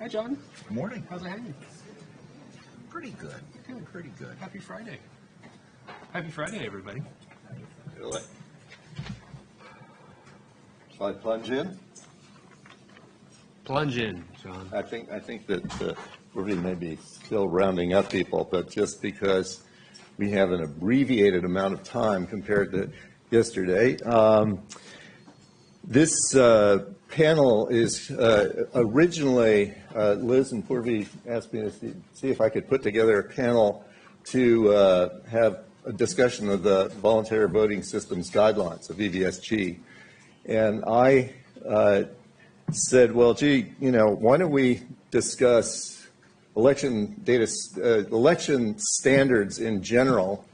Hi, John. Good morning. How's it hanging? Pretty good. Pretty good. Happy Friday. Happy Friday, everybody. Really? Shall I plunge in? Plunge in, John. I think that we're maybe still rounding up people, but just because we have an abbreviated amount of time compared to yesterday, this panel is originally, Liz and Purvi asked me to see if I could put together a panel to have a discussion of the voluntary voting systems guidelines of VVSG. And I said, well, gee, why don't we discuss election standards in general?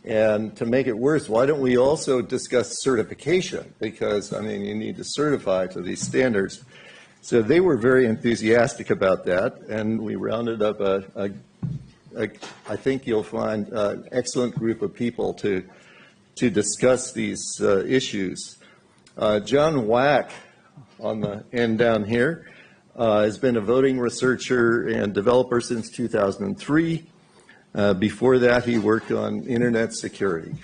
And to make it worse, why don't we also discuss certification? Because, you need to certify to these standards. So they were very enthusiastic about that, and we rounded up I think you'll find an excellent group of people to discuss these issues. John Wack, on the end down here, has been a voting researcher and developer since 2003. Before that, he worked on internet security.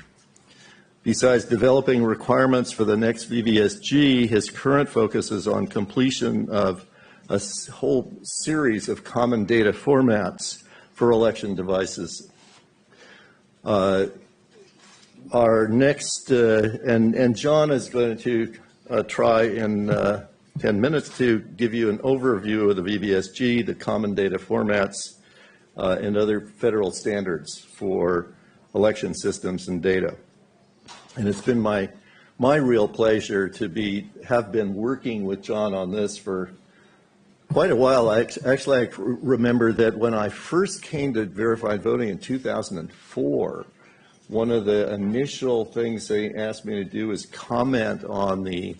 Besides developing requirements for the next VVSG, his current focus is on completion of a whole series of common data formats for election devices. Our next, and John is going to try in 10 minutes to give you an overview of the VVSG, the common data formats, and other federal standards for election systems and data. And it's been my real pleasure to have been working with John on this for quite a while. I remember that when I first came to verified voting in 2004, one of the initial things they asked me to do is comment on the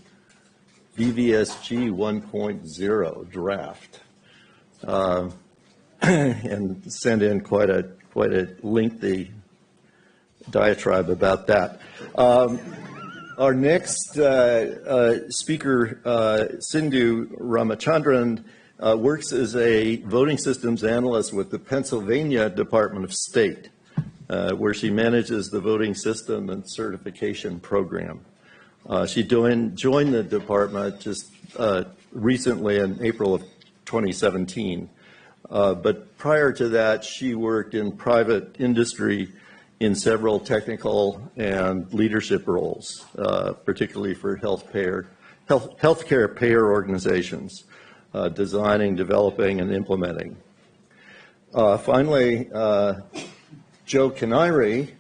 VVSG 1.0 draft. And send in quite a lengthy diatribe about that. Our next speaker, Sindhu Ramachandran, works as a voting systems analyst with the Pennsylvania Department of State, where she manages the voting system and certification program. She joined the department just recently in April of 2017. But prior to that, she worked in private industry in several technical and leadership roles, particularly for healthcare payer organizations, designing, developing, and implementing. Finally, Joe Canary,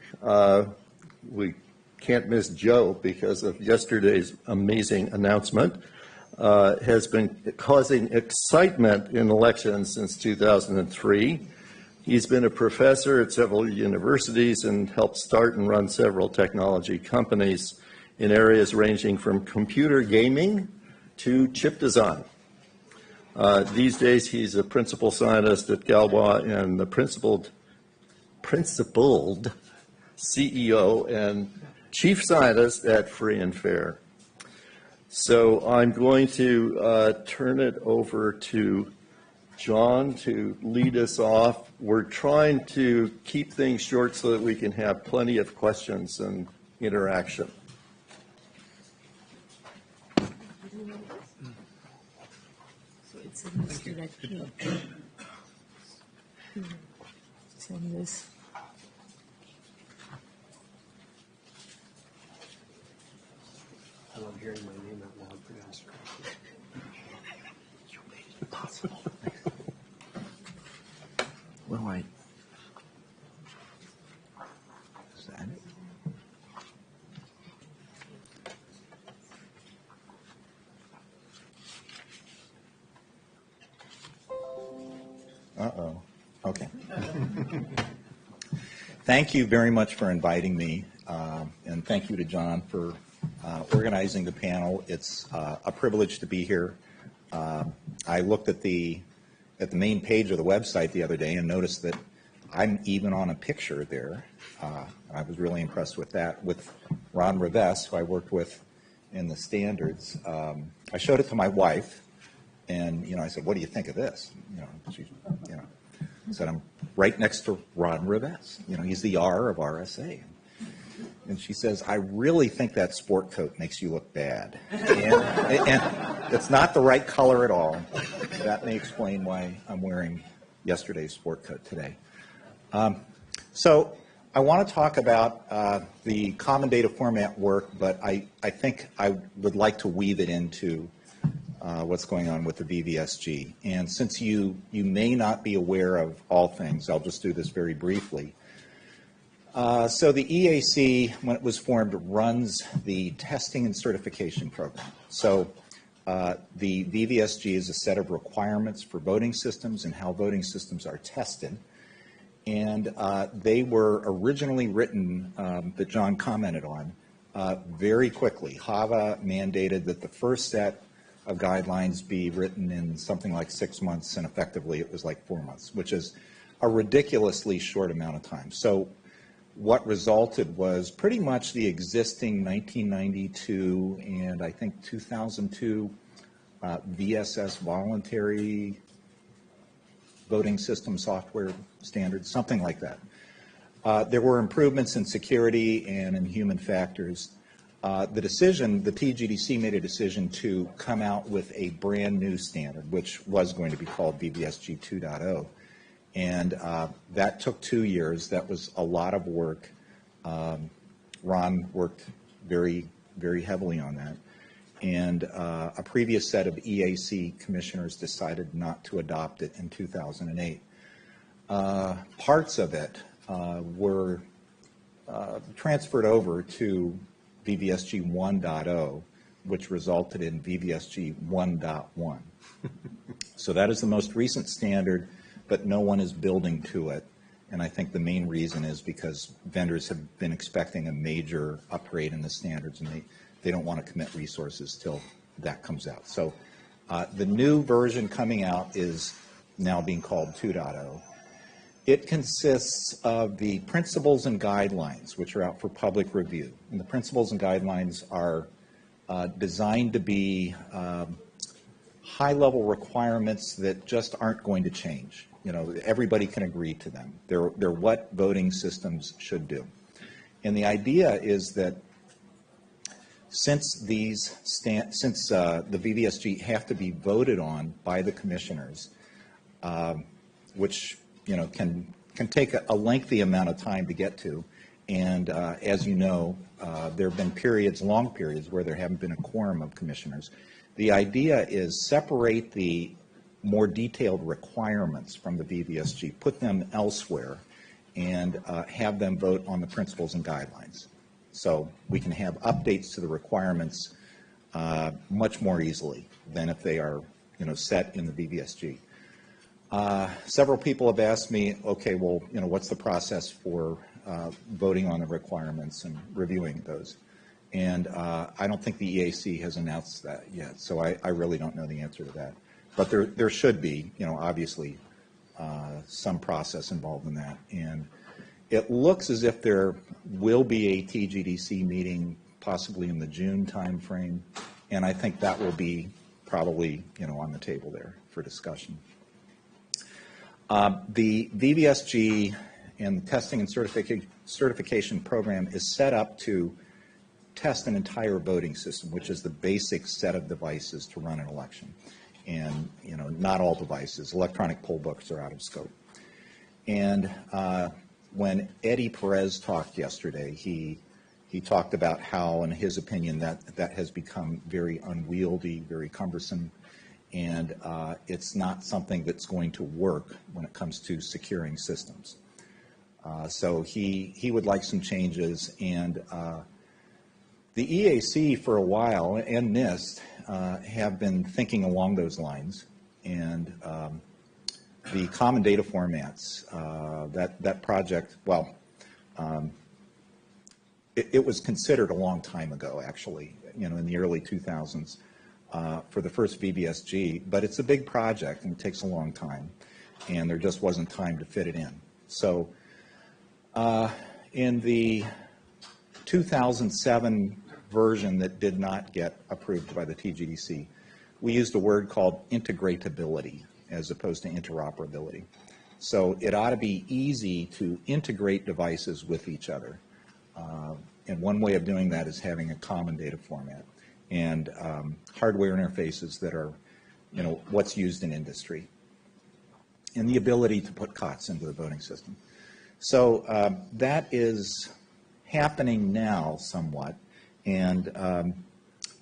we can't miss Joe because of yesterday's amazing announcement, has been causing excitement in elections since 2003. He's been a professor at several universities and helped start and run several technology companies in areas ranging from computer gaming to chip design. These days, he's a principal scientist at Galois and the principled CEO and chief scientist at Free and Fair. So I'm going to turn it over to John to lead us off. We're trying to keep things short so that we can have plenty of questions and interaction. Send this. I love hearing my name out loud pronounced correctly. You made it possible. Well, is that it? Uh-oh. Okay. Thank you very much for inviting me, and thank you to John for organizing the panel. It's a privilege to be here. I looked at the main page of the website the other day and noticed that I'm even on a picture there. I was really impressed with that, with Ron Rivest, who I worked with in the standards. I showed it to my wife, And, I said, what do you think of this? She, said, I'm right next to Ron Rivest. He's the R of RSA. And she says, I really think that sport coat makes you look bad. And it's not the right color at all. That may explain why I'm wearing yesterday's sport coat today. So I want to talk about the common data format work, but I think I would like to weave it into what's going on with the VVSG. And since you may not be aware of all things, I'll just do this very briefly. So the EAC, when it was formed, runs the testing and certification program. So the VVSG is a set of requirements for voting systems and how voting systems are tested. And they were originally written, that John commented on, very quickly. HAVA mandated that the first set of guidelines be written in something like 6 months, and effectively it was like 4 months, which is a ridiculously short amount of time. So what resulted was pretty much the existing 1992 and I think 2002 VSS voluntary voting system software standards, something like that. There were improvements in security and in human factors. The TGDC made a decision to come out with a brand new standard, which was going to be called VVSG 2.0. And that took 2 years. That was a lot of work. Ron worked very, very heavily on that. And a previous set of EAC commissioners decided not to adopt it in 2008. Parts of it were transferred over to VVSG 1.0, which resulted in VVSG 1.1. So that is the most recent standard, but no one is building to it. And I think the main reason is because vendors have been expecting a major upgrade in the standards, and they don't want to commit resources till that comes out. So the new version coming out is now being called 2.0. It consists of the principles and guidelines, which are out for public review. And the principles and guidelines are designed to be high-level requirements that just aren't going to change. Everybody can agree to them. They're what voting systems should do. And the idea is that since the VVSG have to be voted on by the commissioners, which can take a lengthy amount of time to get to, and as you know, there have been long periods where there haven't been a quorum of commissioners. The idea is separate the more detailed requirements from the VVSG, put them elsewhere, and have them vote on the principles and guidelines. So we can have updates to the requirements much more easily than if they are, set in the VVSG. Several people have asked me, okay, well, what's the process for voting on the requirements and reviewing those? And I don't think the EAC has announced that yet, so I really don't know the answer to that. But there should be, obviously, some process involved in that. And it looks as if there will be a TGDC meeting possibly in the June timeframe, and I think that will be probably, on the table there for discussion. The VVSG and the testing and certification program is set up to test an entire voting system, which is the basic set of devices to run an election. And, not all devices. Electronic poll books are out of scope. And when Eddie Perez talked yesterday, he talked about how, in his opinion, that has become very unwieldy, very cumbersome, and it's not something that's going to work when it comes to securing systems. So he would like some changes, and the EAC for a while and NIST have been thinking along those lines, and the common data formats, that project, well, it was considered a long time ago, actually, in the early 2000s for the first VVSG, but it's a big project and it takes a long time, and there just wasn't time to fit it in. So in the 2007 version that did not get approved by the TGDC, we used a word called integratability as opposed to interoperability. So it ought to be easy to integrate devices with each other. And one way of doing that is having a common data format and hardware interfaces that are, what's used in industry. And the ability to put COTS into the voting system. So that is happening now somewhat. And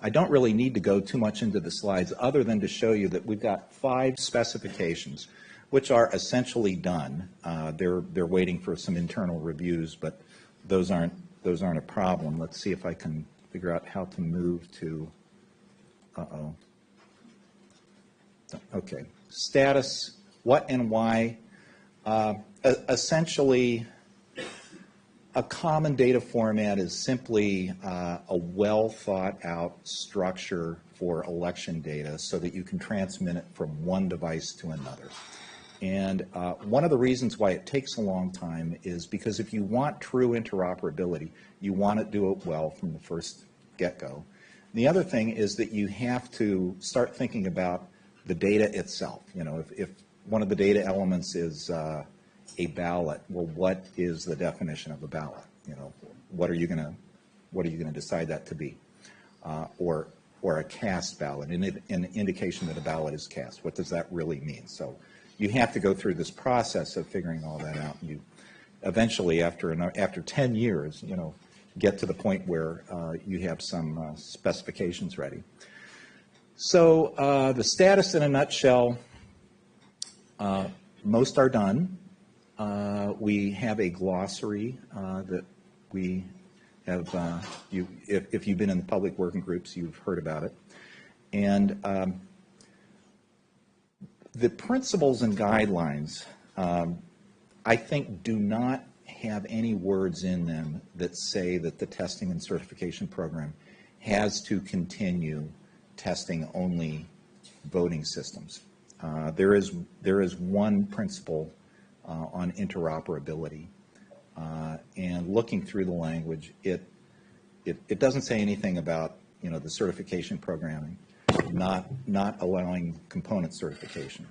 I don't really need to go too much into the slides other than to show you that we've got 5 specifications which are essentially done. They're waiting for some internal reviews, but those aren't a problem. Let's see if I can figure out how to move to, okay, status, what and why. Essentially, a common data format is simply a well thought out structure for election data so that you can transmit it from one device to another. And one of the reasons why it takes a long time is because if you want true interoperability, you want to do it well from the first get-go. The other thing is that you have to start thinking about the data itself. If one of the data elements is a ballot, well, what is the definition of a ballot? What are you going to decide that to be? Or a cast ballot, an indication that a ballot is cast. What does that really mean? So you have to go through this process of figuring all that out. And you eventually, after 10 years, get to the point where you have some specifications ready. So the status in a nutshell, most are done. We have a glossary that we have, if you've been in the public working groups, you've heard about it. And the principles and guidelines, I think, do not have any words in them that say that the testing and certification program has to continue testing only voting systems. There is one principle on interoperability, and looking through the language, it doesn't say anything about the certification programming, not allowing component certification.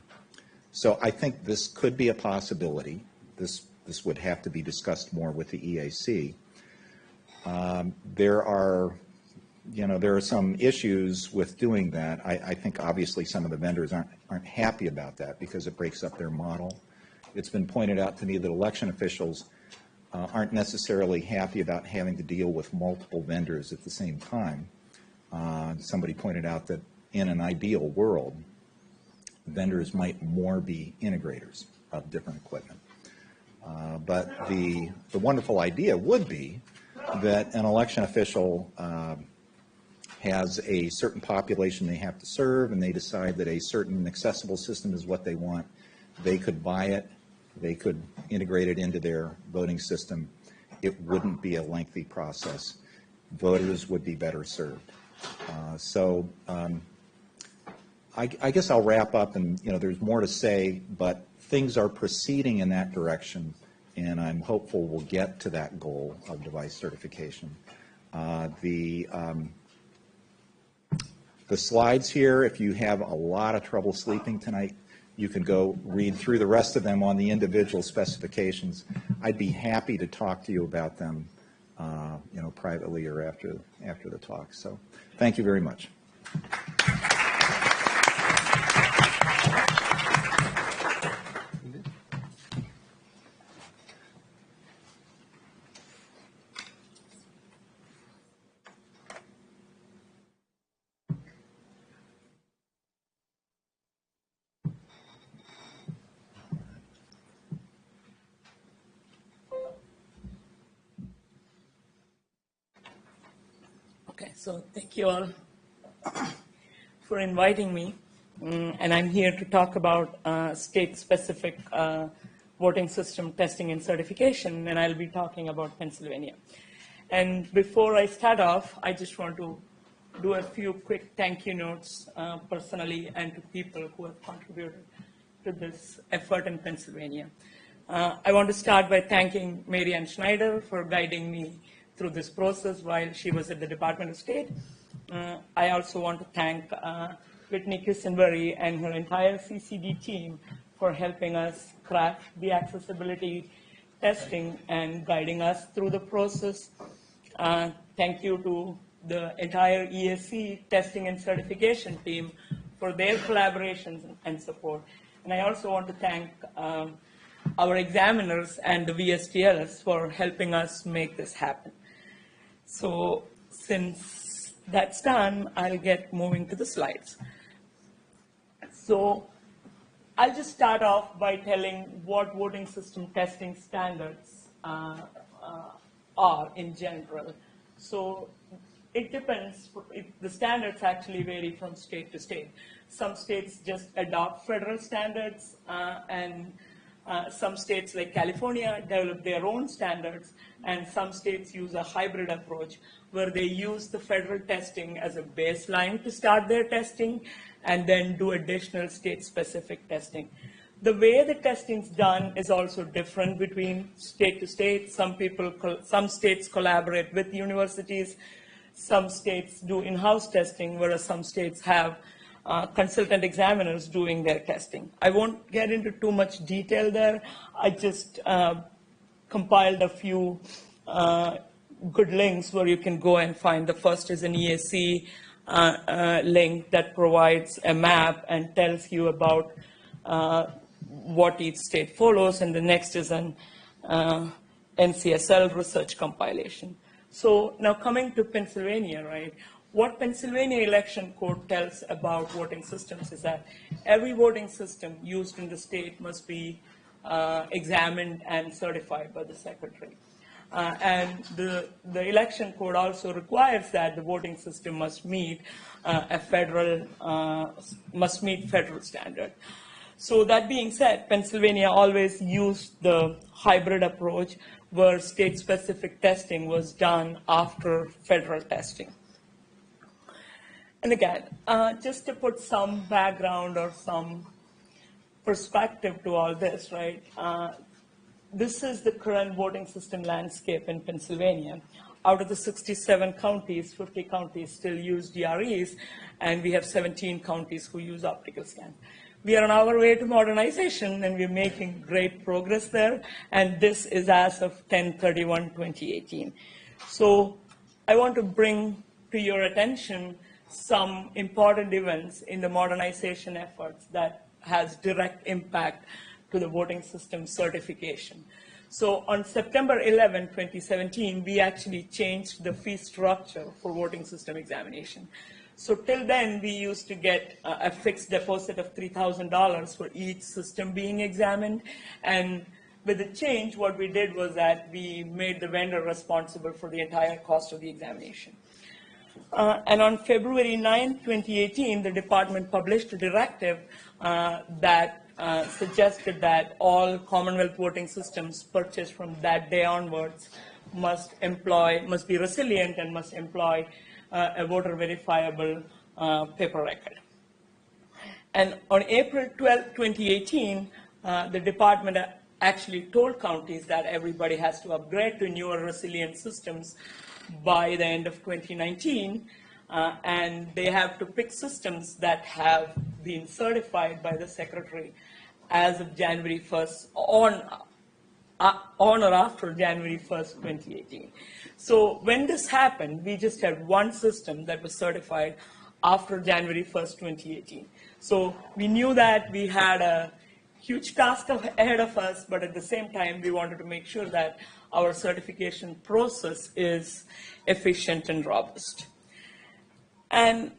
So I think this could be a possibility. This would have to be discussed more with the EAC. There are some issues with doing that. I think obviously some of the vendors aren't happy about that because it breaks up their model. It's been pointed out to me that election officials aren't necessarily happy about having to deal with multiple vendors at the same time. Somebody pointed out that in an ideal world, vendors might more be integrators of different equipment. But the wonderful idea would be that an election official has a certain population they have to serve, and they decide that a certain accessible system is what they want. They could buy it. They could integrate it into their voting system. It wouldn't be a lengthy process. Voters would be better served. I guess I'll wrap up, and there's more to say, but things are proceeding in that direction, and I'm hopeful we'll get to that goal of device certification. The slides here, if you have a lot of trouble sleeping tonight, you can go read through the rest of them on the individual specifications. I'd be happy to talk to you about them, privately or after the talk. So, thank you very much. Okay, so thank you all for inviting me, and I'm here to talk about state-specific voting system testing and certification, and I'll be talking about Pennsylvania. And before I start off, I just want to do a few quick thank you notes personally and to people who have contributed to this effort in Pennsylvania. I want to start by thanking Mary Ann Schneider for guiding me through this process while she was at the Department of State. I also want to thank Whitney Kissenberry and her entire CCD team for helping us craft the accessibility testing and guiding us through the process. Thank you to the entire ESC testing and certification team for their collaborations and support. And I also want to thank our examiners and the VSTLs for helping us make this happen. So since that's done, I'll get moving to the slides. So I'll just start off by telling what voting system testing standards are in general. So it depends. The standards actually vary from state to state. Some states just adopt federal standards, and some states like California develop their own standards, and some states use a hybrid approach where they use the federal testing as a baseline to start their testing and then do additional state-specific testing. The way the testing's done is also different between state to state. Some states collaborate with universities. Some states do in-house testing, whereas some states have consultant examiners doing their testing. I won't get into too much detail there. I just compiled a few good links where you can go and find. The first is an ESC link that provides a map and tells you about what each state follows, and the next is an NCSL research compilation. So now coming to Pennsylvania, right? What Pennsylvania election code tells about voting systems is that every voting system used in the state must be examined and certified by the secretary. And the election code also requires that the voting system must meet federal standard. So that being said, Pennsylvania always used the hybrid approach where state-specific testing was done after federal testing. And again, just to put some background or some perspective to all this, right? This is the current voting system landscape in Pennsylvania. Out of the 67 counties, 50 counties still use DREs, and we have 17 counties who use optical scans. We are on our way to modernization, and we're making great progress there, and this is as of 10/31/2018. So I want to bring to your attention some important events in the modernization efforts that has direct impact to the voting system certification. So on September 11, 2017, we actually changed the fee structure for voting system examination. So till then, we used to get a fixed deposit of $3,000 for each system being examined. And with the change, what we did was that we made the vendor responsible for the entire cost of the examination. And on February 9, 2018, the department published a directive that suggested that all Commonwealth voting systems purchased from that day onwards must be resilient and must employ a voter verifiable paper record. And on April 12, 2018, the department actually told counties that everybody has to upgrade to newer resilient systems by the end of 2019, and they have to pick systems that have been certified by the secretary as of January 1st, on or after January 1st, 2018. So when this happened, we just had one system that was certified after January 1st, 2018. So we knew that we had a huge task ahead of us, but at the same time, we wanted to make sure that our certification process is efficient and robust. And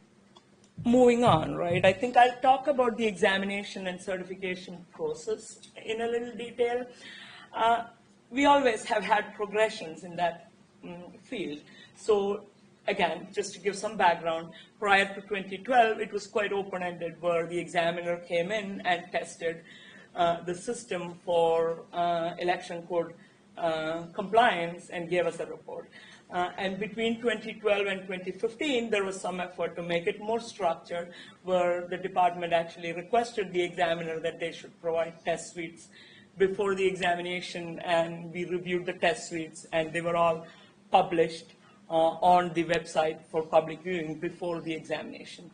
moving on, right, I think I'll talk about the examination and certification process in a little detail. We always have had progressions in that field. So again, just to give some background, prior to 2012, it was quite open-ended, where the examiner came in and tested the system for election code compliance and gave us a report. And between 2012 and 2015, there was some effort to make it more structured, where the department actually requested the examiner that they should provide test suites before the examination, and we reviewed the test suites, and they were all published on the website for public viewing before the examination.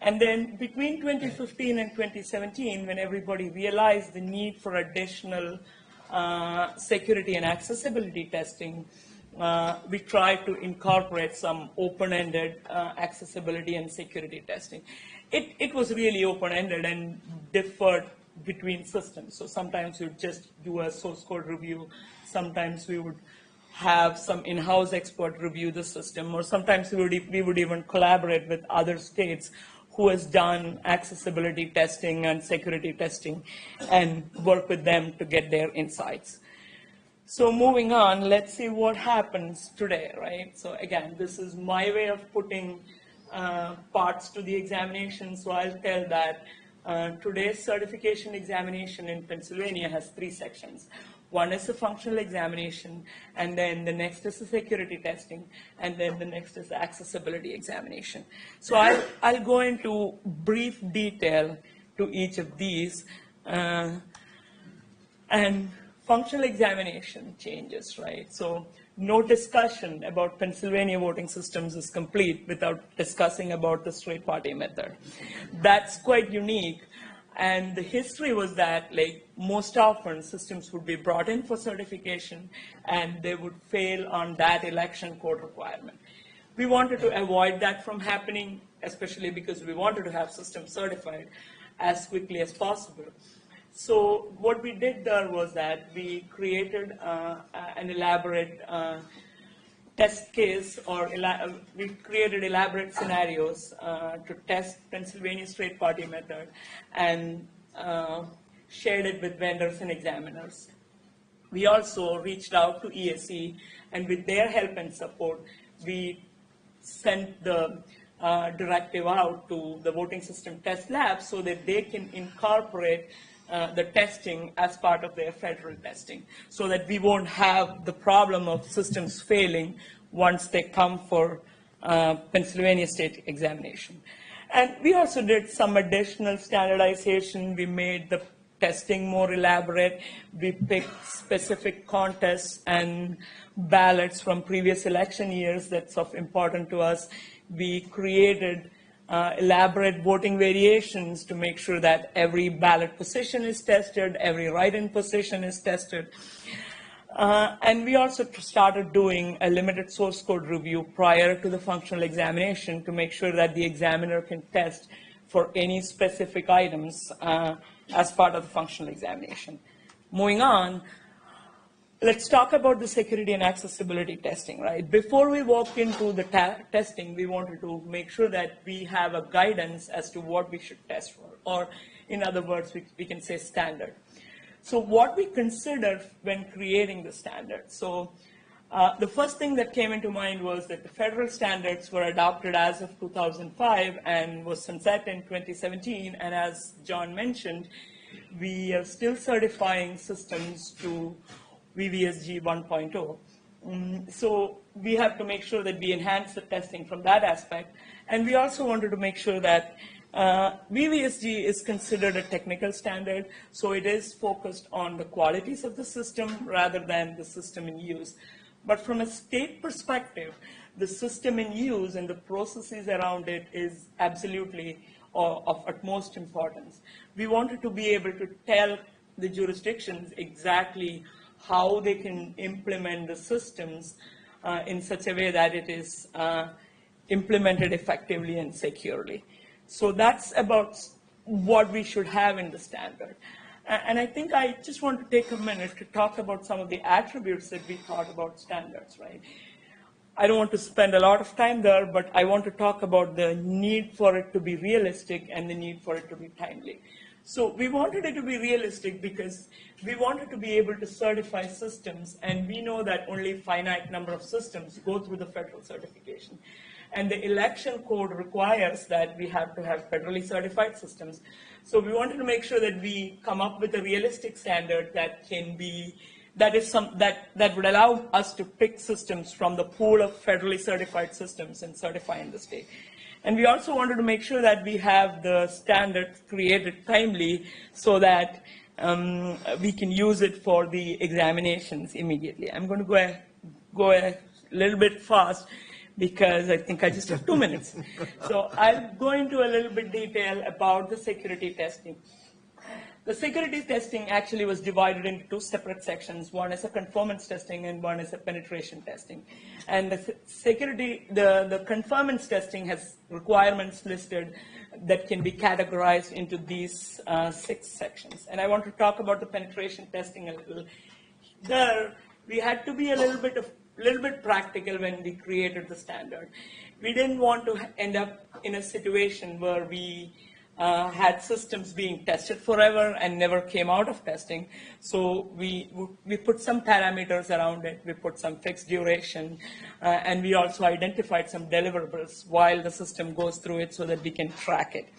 And then between 2015 and 2017, when everybody realized the need for additional security and accessibility testing, we tried to incorporate some open-ended accessibility and security testing. It was really open-ended and differed between systems. So sometimes we would just do a source code review. Sometimes we would have some in-house expert review the system, or sometimes we would even collaborate with other states who has done accessibility testing and security testing and work with them to get their insights. So moving on, let's see what happens today, right? So again, this is my way of putting parts to the examination. So I'll tell that today's certification examination in Pennsylvania has 3 sections. One is the functional examination, and then the next is the security testing, and then the next is the accessibility examination. So I'll go into brief detail to each of these. And functional examination changes, right? So no discussion about Pennsylvania voting systems is complete without discussing about the straight party method. That's quite unique. And the history was that, like, most often systems would be brought in for certification and they would fail on that election code requirement. We wanted to avoid that from happening, especially because we wanted to have systems certified as quickly as possible. So what we did there was that we created an elaborate test case, or we created elaborate scenarios to test Pennsylvania straight party method and shared it with vendors and examiners. We also reached out to ESE, and with their help and support, we sent the directive out to the voting system test lab so that they can incorporate the testing as part of their federal testing, so that we won't have the problem of systems failing once they come for Pennsylvania state examination. And we also did some additional standardization. We made the testing more elaborate. We picked specific contests and ballots from previous election years that's of importance to us. We created elaborate voting variations to make sure that every ballot position is tested, every write-in position is tested. And we also started doing a limited source code review prior to the functional examination to make sure that the examiner can test for any specific items as part of the functional examination. Moving on, let's talk about the security and accessibility testing, right? Before we walk into the testing, we wanted to make sure that we have a guidance as to what we should test for, or in other words, we can say standard. So what we considered when creating the standard. So the first thing that came into mind was that the federal standards were adopted as of 2005 and was sunset in 2017. And as John mentioned, we are still certifying systems to VVSG 1.0. So we have to make sure that we enhance the testing from that aspect. And we also wanted to make sure that VVSG is considered a technical standard, so it is focused on the qualities of the system rather than the system in use. But from a state perspective, the system in use and the processes around it is absolutely of utmost importance. We wanted to be able to tell the jurisdictions exactly how they can implement the systems in such a way that it is implemented effectively and securely. So that's about what we should have in the standard. And I think I just want to take a minute to talk about some of the attributes that we thought about standards, right? I don't want to spend a lot of time there, but I want to talk about the need for it to be realistic and the need for it to be timely. So we wanted it to be realistic because we wanted to be able to certify systems, and we know that only a finite number of systems go through the federal certification. And the election code requires that we have to have federally certified systems. So we wanted to make sure that we come up with a realistic standard that can be, that would allow us to pick systems from the pool of federally certified systems and certify in the state. And we also wanted to make sure that we have the standards created timely so that we can use it for the examinations immediately. I'm going to go a little bit fast. because I think I just have 2 minutes. So I'll go into a little bit detail about the security testing. The security testing actually was divided into 2 separate sections. One is a conformance testing and one is a penetration testing. And the conformance testing has requirements listed that can be categorized into these 6 sections. And I want to talk about the penetration testing a little. There, we had to be a little bit practical when we created the standard. We didn't want to end up in a situation where we had systems being tested forever and never came out of testing. So we put some parameters around it. We put some fixed duration, and we also identified some deliverables while the system goes through it so that we can track it.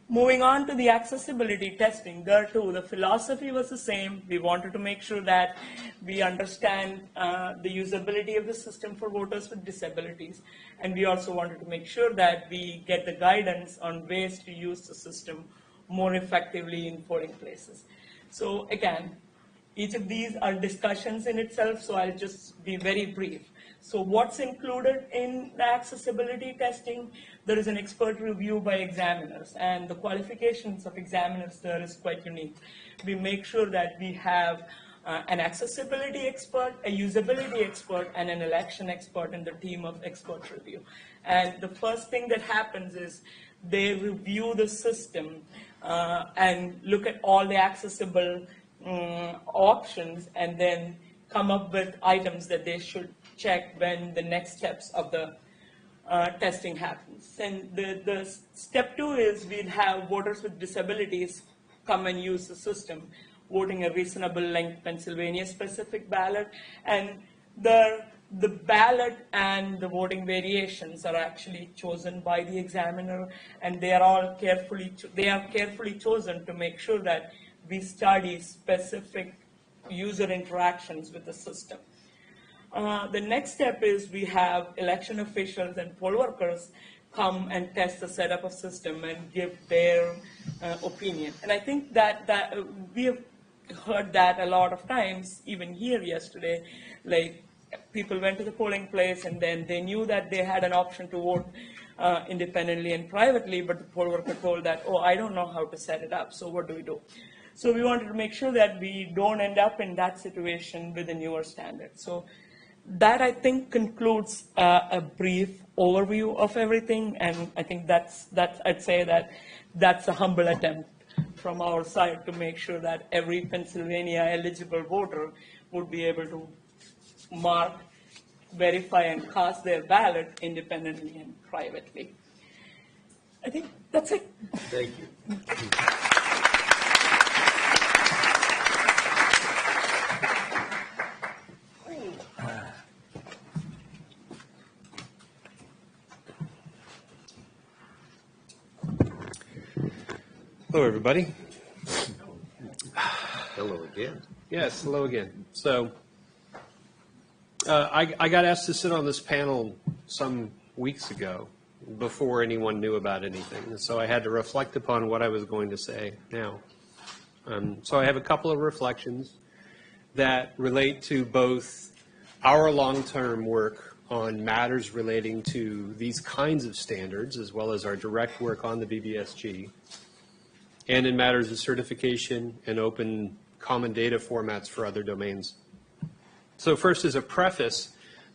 Moving on to the accessibility testing, there too, the philosophy was the same. We wanted to make sure that we understand the usability of the system for voters with disabilities. And we also wanted to make sure that we get the guidance on ways to use the system more effectively in polling places. So again, each of these are discussions in itself, so I'll just be very brief. So what's included in the accessibility testing? There is an expert review by examiners, and the qualifications of examiners there is quite unique. We make sure that we have an accessibility expert, a usability expert, and an election expert in the team of expert review. And the first thing that happens is they review the system and look at all the accessible options and then come up with items that they should check when the next steps of the testing happens. And the step 2 is we'll have voters with disabilities come and use the system, voting a reasonable length Pennsylvania specific ballot. And the ballot and the voting variations are actually chosen by the examiner, and they are all carefully chosen to make sure that we study specific user interactions with the system. The next step is we have election officials and poll workers come and test the setup of system and give their opinion. And I think that we have heard that a lot of times, even here yesterday, like people went to the polling place and then they knew that they had an option to vote independently and privately, but the poll worker told that, oh, I don't know how to set it up, so what do we do? So we wanted to make sure that we don't end up in that situation with the newer standard. So that, I think, concludes a brief overview of everything, and I think I'd say that that's a humble attempt from our side to make sure that every Pennsylvania eligible voter would be able to mark, verify, and cast their ballot independently and privately. I think that's it. Thank you. Hello, everybody. Hello again. Yes, hello again. So I got asked to sit on this panel some weeks ago before anyone knew about anything. And so I had to reflect upon what I was going to say now. So I have a couple of reflections that relate to both our long-term work on matters relating to these kinds of standards, as well as our direct work on the VVSG, and in matters of certification and open common data formats for other domains. So first, as a preface,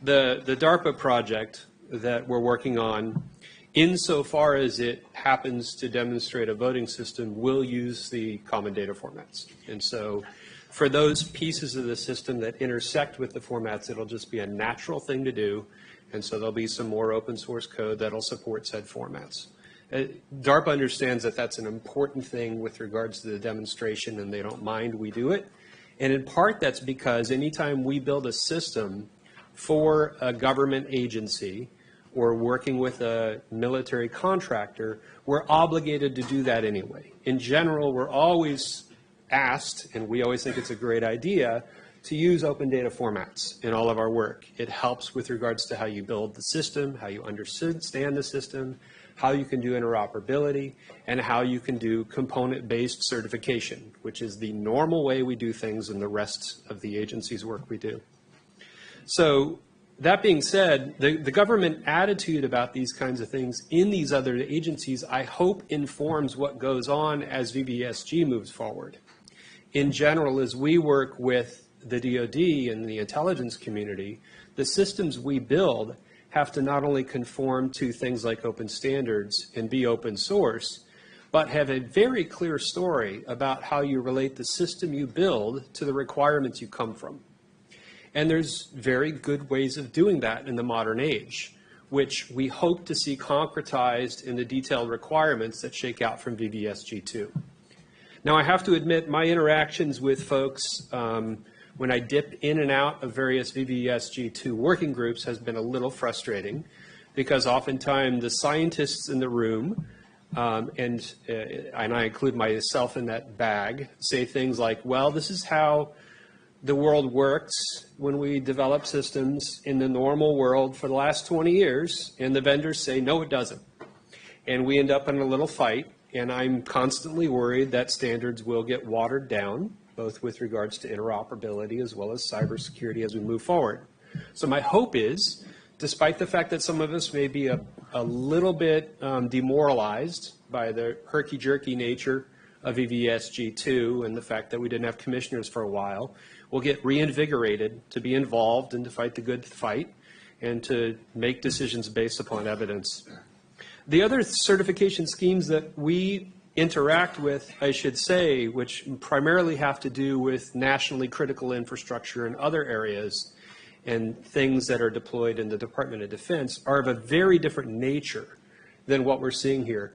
the DARPA project that we're working on, insofar as it happens to demonstrate a voting system, will use the common data formats. And so for those pieces of the system that intersect with the formats, it'll just be a natural thing to do. And so there'll be some more open source code that'll support said formats. DARPA understands that that's an important thing with regards to the demonstration, and they don't mind we do it. And in part, that's because anytime we build a system for a government agency or working with a military contractor, we're obligated to do that anyway. In general, we're always asked, and we always think it's a great idea, to use open data formats in all of our work. It helps with regards to how you build the system, how you understand the system, how you can do interoperability, and how you can do component-based certification, which is the normal way we do things in the rest of the agency's work we do. So That being said, the government attitude about these kinds of things in these other agencies, I hope, informs what goes on as VVSG moves forward. In general, as we work with the DoD and the intelligence community, the systems we build have to not only conform to things like open standards and be open source, but have a very clear story about how you relate the system you build to the requirements you come from. And there's very good ways of doing that in the modern age, which we hope to see concretized in the detailed requirements that shake out from VVSG2. Now, I have to admit, my interactions with folks when I dip in and out of various VVSG2 working groups has been a little frustrating, because oftentimes the scientists in the room, and I include myself in that bag, say things like, well, this is how the world works when we develop systems in the normal world for the last 20 years, and the vendors say, no, it doesn't. And we end up in a little fight, and I'm constantly worried that standards will get watered down, both with regards to interoperability as well as cybersecurity as we move forward. So my hope is, despite the fact that some of us may be a little bit demoralized by the herky-jerky nature of VVSG2 and the fact that we didn't have commissioners for a while, we'll get reinvigorated to be involved and to fight the good fight and to make decisions based upon evidence. The other certification schemes that we interact with, I should say, which primarily have to do with nationally critical infrastructure and other areas and things that are deployed in the Department of Defense, are of a very different nature than what we're seeing here.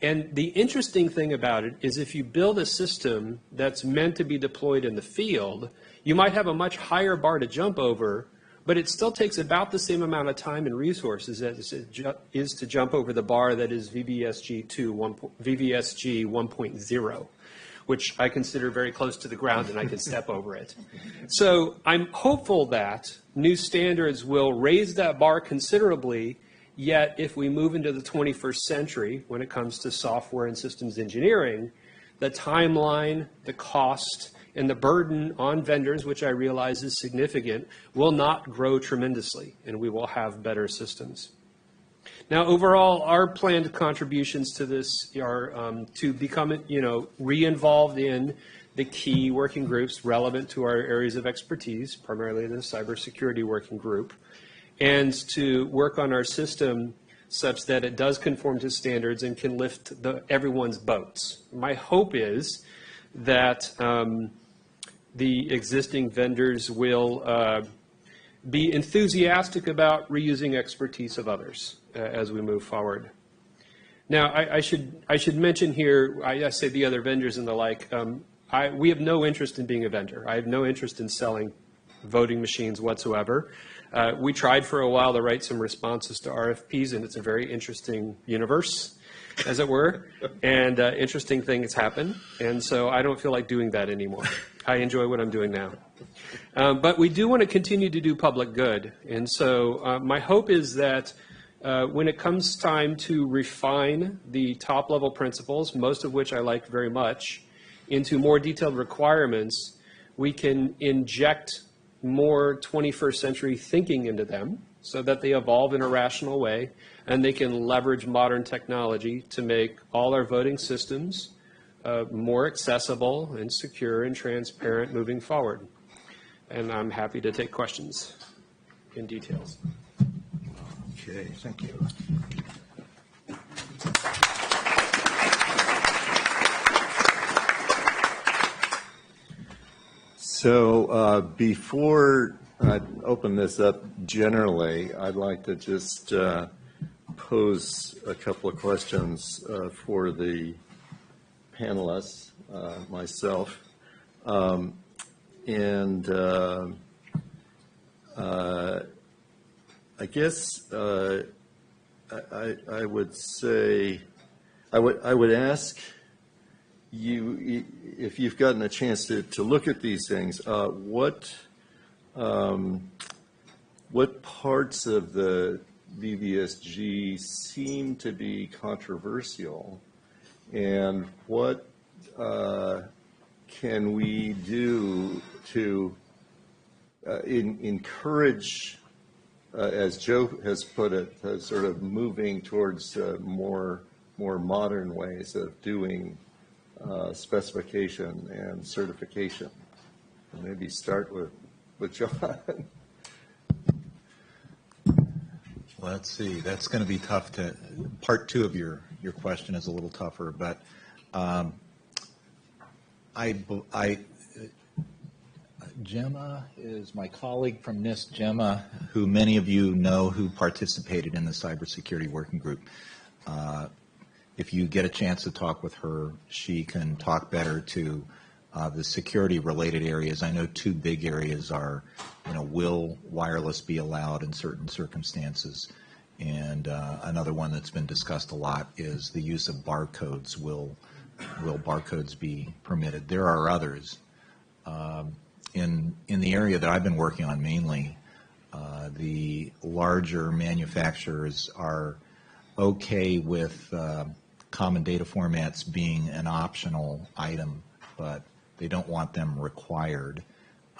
And the interesting thing about it is, if you build a system that's meant to be deployed in the field, you might have a much higher bar to jump over, but it still takes about the same amount of time and resources as it is to jump over the bar that is VVSG 1.0, which I consider very close to the ground and I can step over it. So I'm hopeful that new standards will raise that bar considerably, yet if we move into the 21st century when it comes to software and systems engineering, the timeline, the cost, and the burden on vendors, which I realize is significant, will not grow tremendously, and we will have better systems. Now, overall, our planned contributions to this are to become, re-involved in the key working groups relevant to our areas of expertise, primarily the cybersecurity working group, and to work on our system such that it does conform to standards and can lift everyone's boats. My hope is that the existing vendors will be enthusiastic about reusing expertise of others as we move forward. Now, I should mention here, I say the other vendors and the like, we have no interest in being a vendor. I have no interest in selling voting machines whatsoever. We tried for a while to write some responses to RFPs, and it's a very interesting universe, as it were, and interesting things happen, and so I don't feel like doing that anymore. I enjoy what I'm doing now. But we do want to continue to do public good, and so my hope is that when it comes time to refine the top-level principles, most of which I like very much, into more detailed requirements, we can inject more 21st century thinking into them so that they evolve in a rational way and they can leverage modern technology to make all our voting systems more accessible and secure and transparent moving forward. And I'm happy to take questions in details. Okay, thank you. So before I open this up generally, I'd like to just pose a couple of questions for the panelists, myself. I guess I would say, I would ask you, if you've gotten a chance to look at these things, what parts of the VVSG seem to be controversial, and what can we do to encourage, as Joe has put it, sort of moving towards more modern ways of doing specification and certification. And maybe start with John. Let's see, that's going to be tough to, part two of your question is a little tougher, but Gemma is my colleague from NIST, Gemma, who many of you know who participated in the cybersecurity working group. If you get a chance to talk with her, she can talk better to the security-related areas. I know two big areas are, will wireless be allowed in certain circumstances? And another one that's been discussed a lot is the use of barcodes. Will barcodes be permitted? There are others. In the area that I've been working on mainly, the larger manufacturers are okay with common data formats being an optional item, but they don't want them required.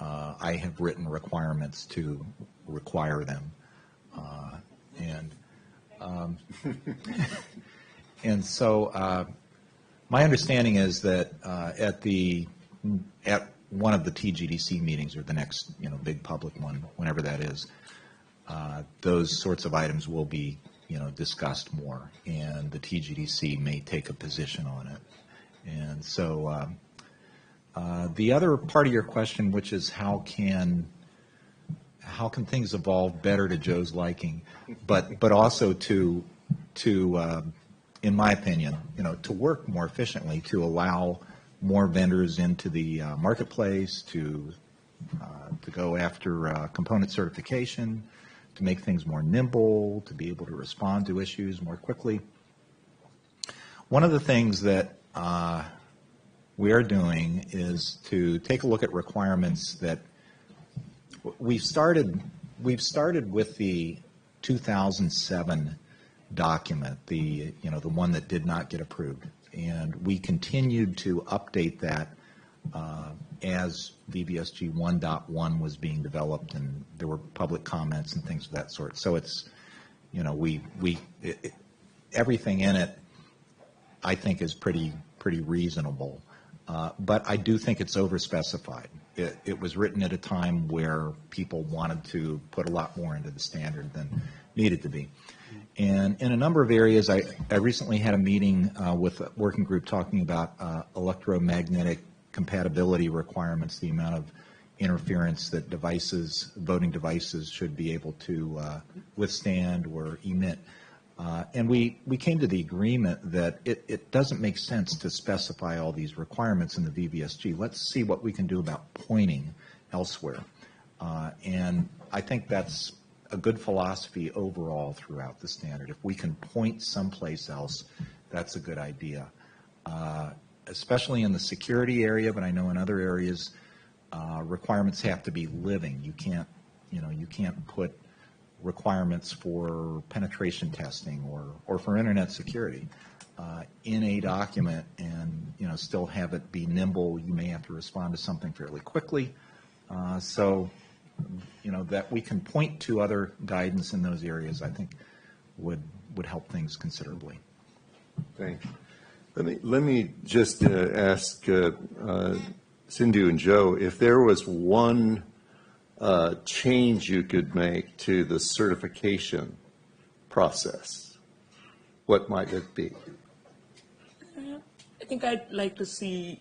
I have written requirements to require them. And so my understanding is that at one of the TGDC meetings, or the next big public one, whenever that is, those sorts of items will be discussed more, and the TGDC may take a position on it. And so the other part of your question, which is how can things evolve better to Joe's liking, but also to in my opinion, to work more efficiently, to allow more vendors into the marketplace, to go after component certification, to make things more nimble, to be able to respond to issues more quickly. One of the things that we are doing is to take a look at requirements that we've started with the 2007 document, the one that did not get approved, and we continued to update that as VVSG 1.1 was being developed, and there were public comments and things of that sort. So it's, everything in it, I think, is pretty reasonable. But I do think it's overspecified. It was written at a time where people wanted to put a lot more into the standard than needed to be. And in a number of areas, I recently had a meeting with a working group talking about electromagnetic compatibility requirements, the amount of interference that voting devices should be able to withstand or emit. And we came to the agreement that it doesn't make sense to specify all these requirements in the VVSG. Let's see what we can do about pointing elsewhere. And I think that's a good philosophy overall throughout the standard. If we can point someplace else, that's a good idea. Especially in the security area, but I know in other areas, requirements have to be living. You can't put requirements for penetration testing or for internet security in a document and still have it be nimble. You may have to respond to something fairly quickly. So that we can point to other guidance in those areas, I think would help things considerably. Thank you. Let me just ask Sindhu and Joe, if there was one change you could make to the certification process, what might it be? I think I'd like to see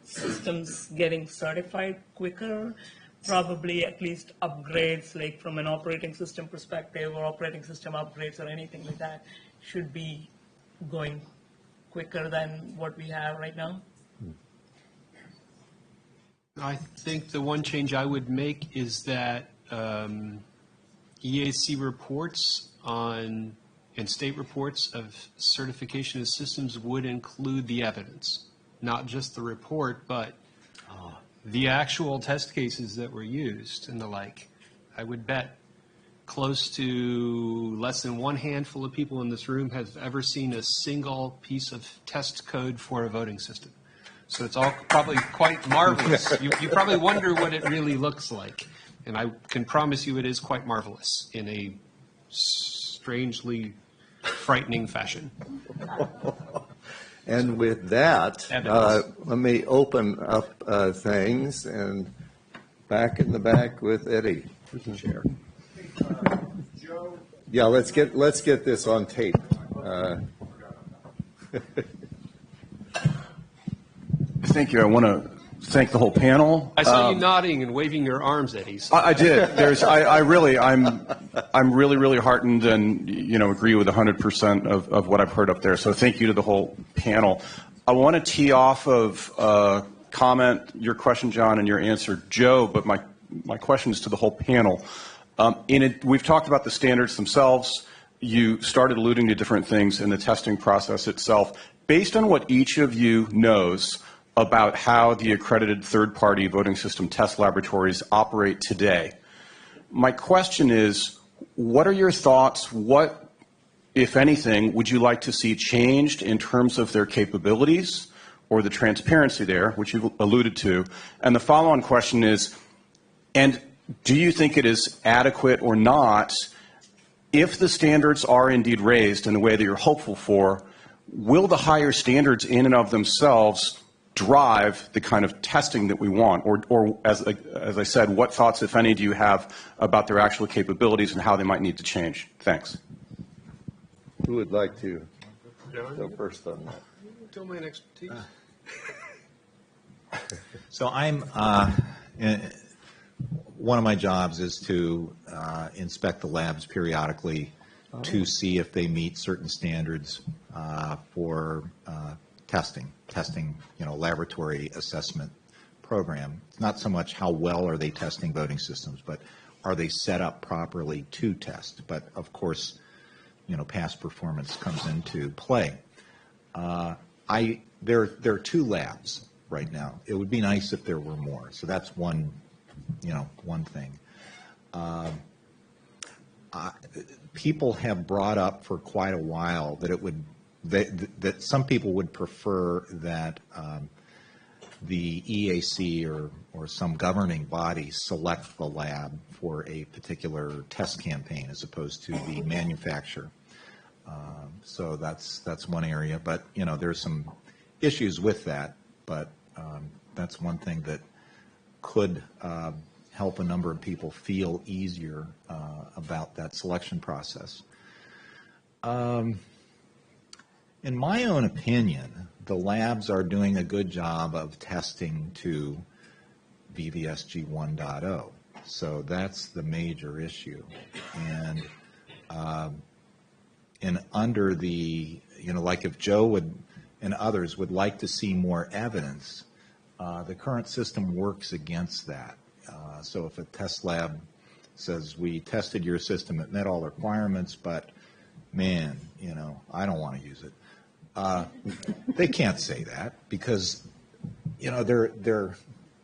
systems getting certified quicker, probably at least upgrades, like from an operating system perspective, or operating system upgrades or anything like that should be going quicker than what we have right now. I think the one change I would make is that EAC reports and state reports of certification of systems would include the evidence, not just the report, but the actual test cases that were used and the like. I would bet close to less than one handful of people in this room have ever seen a single piece of test code for a voting system. So it's all probably quite marvelous. You probably wonder what it really looks like. And I can promise you it is quite marvelous in a strangely frightening fashion. And with that, Evidence. let me open up things, and back in the back with Eddie. Chair. Yeah, let's get this on tape. Thank you. I want to thank the whole panel. I saw you nodding and waving your arms, Eddie. So I did. I'm really heartened and, agree with 100% of what I've heard up there. So thank you to the whole panel. I want to tee off of comment, your question, John, and your answer, Joe, but my question is to the whole panel. We've talked about the standards themselves. You started alluding to different things in the testing process itself. Based on what each of you knows about how the accredited third-party voting system test laboratories operate today, my question is, what are your thoughts? What, if anything, would you like to see changed in terms of their capabilities or the transparency there, which you've alluded to? And the follow-on question is, and do you think it is adequate or not, if the standards are indeed raised in the way that you're hopeful for, will the higher standards in and of themselves drive the kind of testing that we want? Or as I said, what thoughts, if any, do you have about their actual capabilities and how they might need to change? Thanks. Who would like to go first on that? domain expertise. So one of my jobs is to inspect the labs periodically to see if they meet certain standards for testing, laboratory assessment program. It's not so much how well are they testing voting systems, but are they set up properly to test? But of course, past performance comes into play. There are 2 labs right now. It would be nice if there were more. So that's one thing. People have brought up for quite a while that that some people would prefer that the EAC or some governing body select the lab for a particular test campaign as opposed to the manufacturer. So that's one area, but there's some issues with that, but that's one thing that could help a number of people feel easier about that selection process. In my own opinion, the labs are doing a good job of testing to VVSG 1.0. So that's the major issue. And under the, like if Joe and others would like to see more evidence, the current system works against that. So if a test lab says, we tested your system, it met all the requirements, but man, I don't want to use it. They can't say that because, they're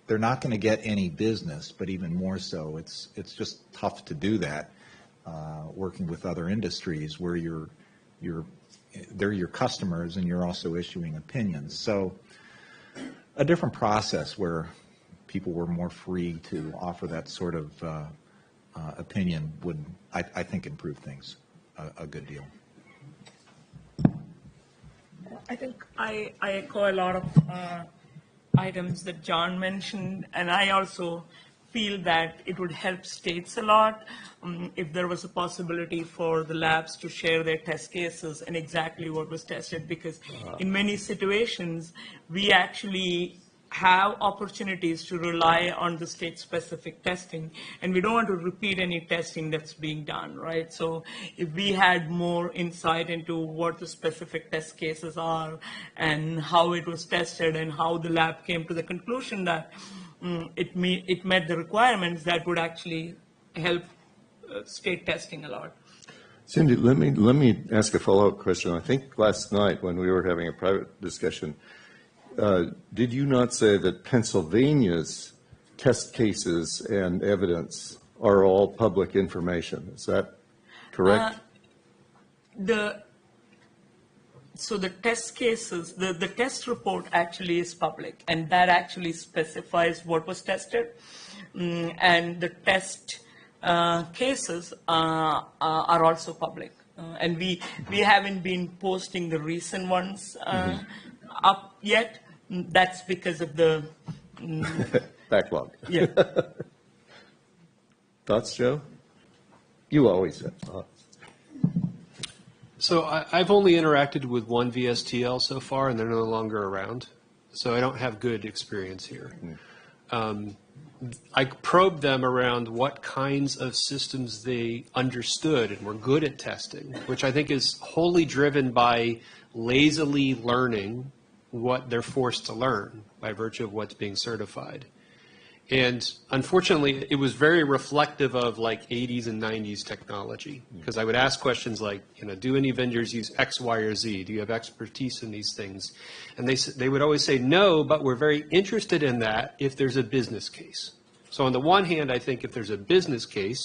not going to get any business, but even more so, it's just tough to do that, working with other industries where they're your customers and you're also issuing opinions. So a different process where people were more free to offer that sort of opinion would, I think, improve things a good deal. I think I echo a lot of items that John mentioned, and I also feel that it would help states a lot if there was a possibility for the labs to share their test cases and exactly what was tested, because in many situations, we actually have opportunities to rely on the state-specific testing, and we don't want to repeat any testing that's being done, right? So if we had more insight into what the specific test cases are and how it was tested and how the lab came to the conclusion that it met the requirements, that would actually help state testing a lot. Sindhu, let me ask a follow-up question. I think last night when we were having a private discussion, did you not say that Pennsylvania's test cases and evidence are all public information? Is that correct? So the test cases, the test report actually is public, and that actually specifies what was tested. And the test cases are also public. And we haven't been posting the recent ones up yet. That's because of the Backlog. yeah. Thoughts, Joe? You always have thoughts. So I've only interacted with one VSTL so far, and they're no longer around. So I don't have good experience here. I probed them around what kinds of systems they understood and were good at testing, which I think is wholly driven by lazily learning what they're forced to learn by virtue of what's being certified. And unfortunately, it was very reflective of like 80s and 90s technology, because I would ask questions like, do any vendors use X, Y, or Z? Do you have expertise in these things? And they would always say, no, but we're very interested in that if there's a business case. So on the one hand, I think if there's a business case,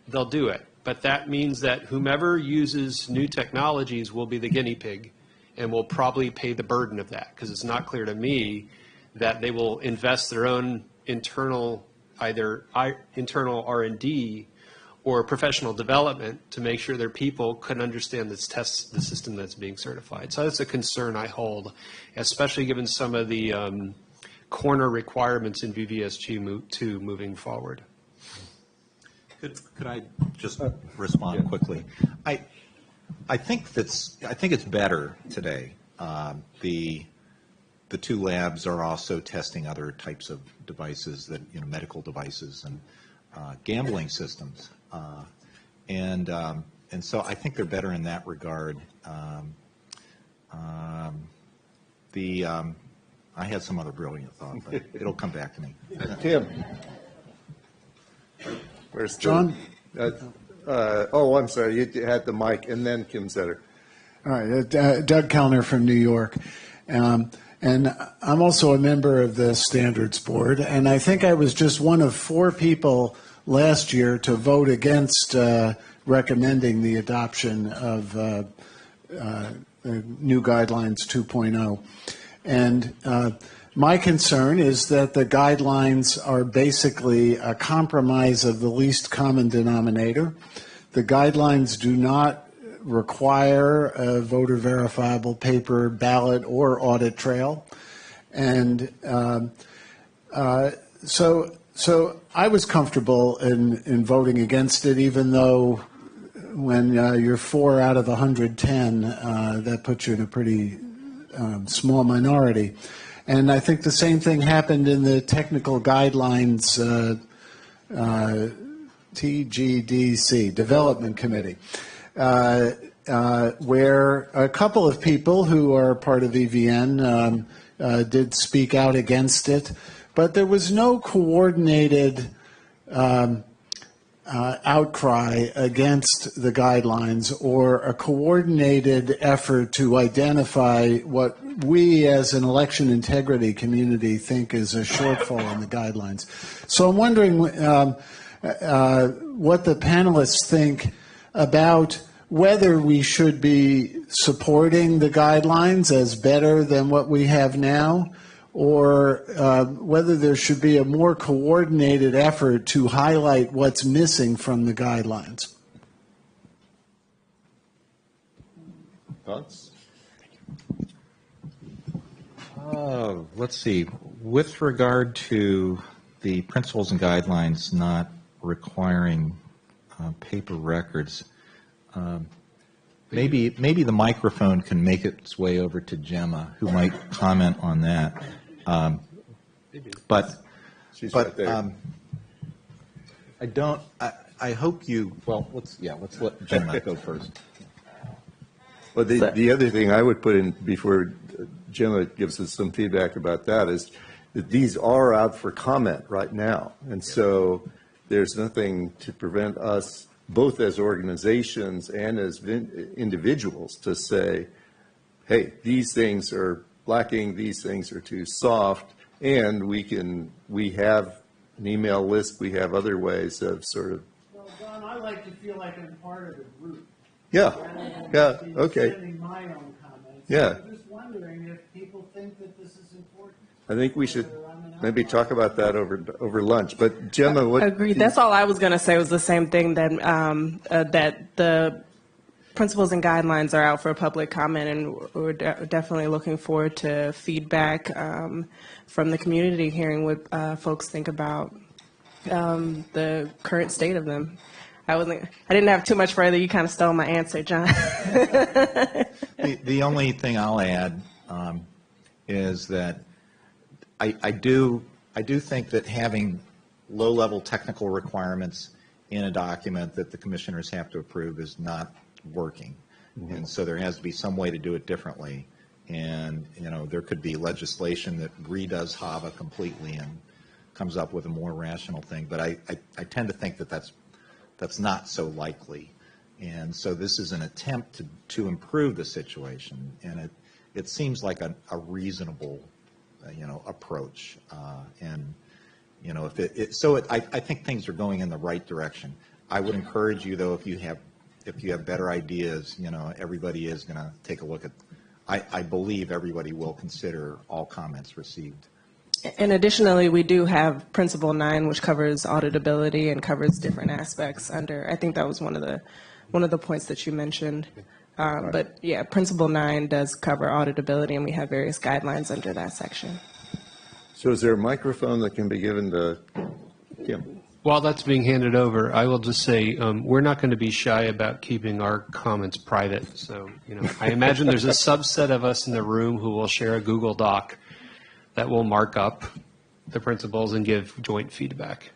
they'll do it. But that means that whomever uses new technologies will be the guinea pig and will probably pay the burden of that, because it's not clear to me that they will invest their own internal, either internal R&D or professional development to make sure their people can understand the system that's being certified. So that's a concern I hold, especially given some of the corner requirements in VVSG moving forward. Could I just respond quickly? I think it's better today. The two labs are also testing other types of devices, that medical devices and gambling systems, and so I think they're better in that regard. I had some other brilliant thought, but it'll come back to me. Tim? Where's John? I'm sorry, you had the mic, and then Kim Zetter. All right, Doug Kellner from New York. And I'm also a member of the Standards Board, and I think I was just one of 4 people last year to vote against recommending the adoption of new guidelines 2.0. And my concern is that the guidelines are basically a compromise of the least common denominator. The guidelines do not require a voter verifiable paper ballot or audit trail. And so I was comfortable in voting against it, even though when you're 4 out of 110, that puts you in a pretty small minority. And I think the same thing happened in the technical guidelines TGDC, Development Committee. Where a couple of people who are part of EVN did speak out against it, but there was no coordinated outcry against the guidelines or a coordinated effort to identify what we as an election integrity community think is a shortfall in the guidelines. So I'm wondering what the panelists think about whether we should be supporting the guidelines as better than what we have now, or whether there should be a more coordinated effort to highlight what's missing from the guidelines. Thoughts? Let's see. With regard to the principles and guidelines not requiring paper records, maybe the microphone can make its way over to Gemma, who might comment on that. But right there. I don't. I hope you. Well, let's let Gemma go first. Well, the other thing I would put in before Gemma gives us some feedback about that is that these are out for comment right now, and so there's nothing to prevent us, both as organizations and as individuals, to say, hey, these things are lacking, these things are too soft, and we have an email list, we have other ways of sort of. Well, John, I like to feel like I'm part of a group. Yeah, okay. Sending my own comments. Yeah, I'm just wondering if people think that this is important. I think we should maybe talk about that over lunch. But Gemma, what? Agreed. That's all I was going to say was the same thing, that that the principles and guidelines are out for public comment, and we're definitely looking forward to feedback from the community, hearing what folks think about the current state of them. I didn't have too much further. You kind of stole my answer, John. The only thing I'll add is that I do think that having low-level technical requirements in a document that the commissioners have to approve is not working. Mm-hmm. And so there has to be some way to do it differently. And, there could be legislation that redoes HAVA completely and comes up with a more rational thing. But I tend to think that that's not so likely. And so this is an attempt to improve the situation. And it seems like a reasonable, approach. I think things are going in the right direction. I would encourage you, though, if you have better ideas, everybody is going to take a look at. I believe everybody will consider all comments received. And additionally, we do have Principle 9, which covers auditability and covers different aspects under. I think that was one of the points that you mentioned. But yeah, Principle 9 does cover auditability, and we have various guidelines under that section. So is there a microphone that can be given to Kim? While that's being handed over, I will just say we're not going to be shy about keeping our comments private. So, I imagine there's a subset of us in the room who will share a Google Doc that will mark up the principles and give joint feedback.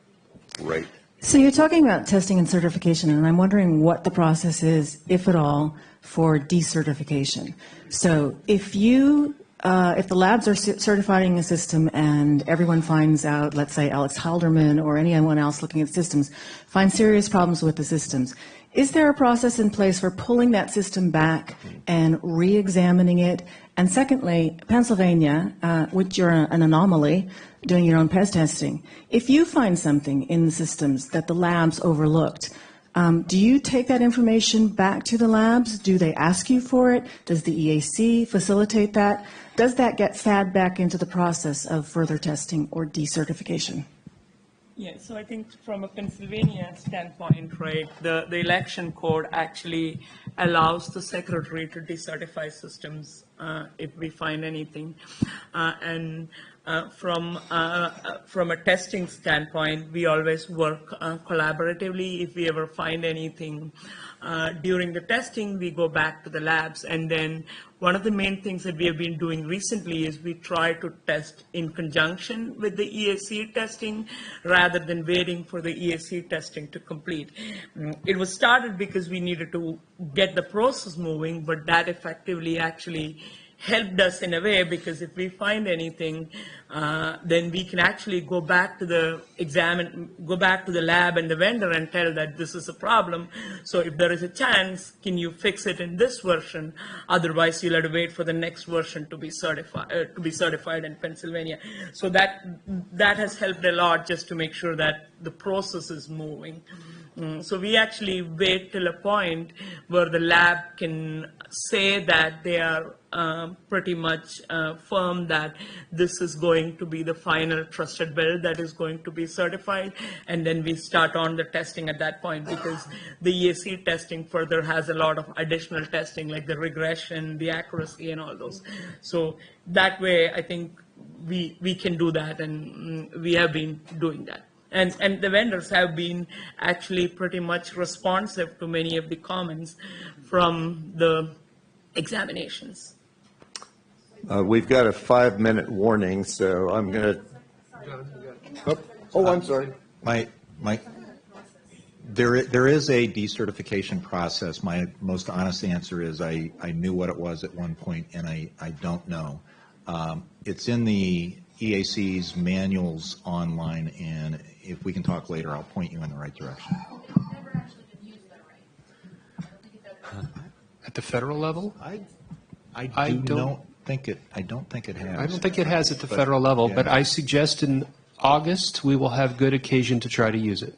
Right. So you're talking about testing and certification, and I'm wondering what the process is, if at all, for decertification. So if the labs are certifying a system and everyone finds out, let's say Alex Halderman or anyone else looking at systems, finds serious problems with the systems, is there a process in place for pulling that system back and re-examining it? And secondly, Pennsylvania, which you're an anomaly, doing your own PES testing, if you find something in the systems that the labs overlooked, do you take that information back to the labs? Do they ask you for it? Does the EAC facilitate that? Does that get fed back into the process of further testing or decertification? Yeah, so I think from a Pennsylvania standpoint, right, the election code actually allows the secretary to decertify systems if we find anything. From a testing standpoint, we always work collaboratively. If we ever find anything during the testing, we go back to the labs. And then one of the main things that we have been doing recently is we try to test in conjunction with the EAC testing rather than waiting for the EAC testing to complete. It was started because we needed to get the process moving, but that effectively actually helped us in a way, because if we find anything, then we can actually go back to the lab and the vendor and tell that this is a problem. So if there is a chance, can you fix it in this version? Otherwise, you'll have to wait for the next version to be certified in Pennsylvania. So that has helped a lot, just to make sure that the process is moving. So we actually wait till a point where the lab can say that they are pretty much firm that this is going to be the final trusted build that is going to be certified, and then we start on the testing at that point, because the EAC testing further has a lot of additional testing, like the regression, the accuracy, and all those. So that way, I think we can do that, and we have been doing that. And the vendors have been actually pretty much responsive to many of the comments from the examinations. We've got a 5-minute warning, so I'm going to. Oh, I'm sorry. There is a decertification process. My most honest answer is I knew what it was at one point, and I don't know. It's in the EAC's manuals online, and if we can talk later, I'll point you in the right direction. At the federal level? I don't think it has. I don't think it has at the federal level, yeah. but I suggest in August we will have good occasion to try to use it.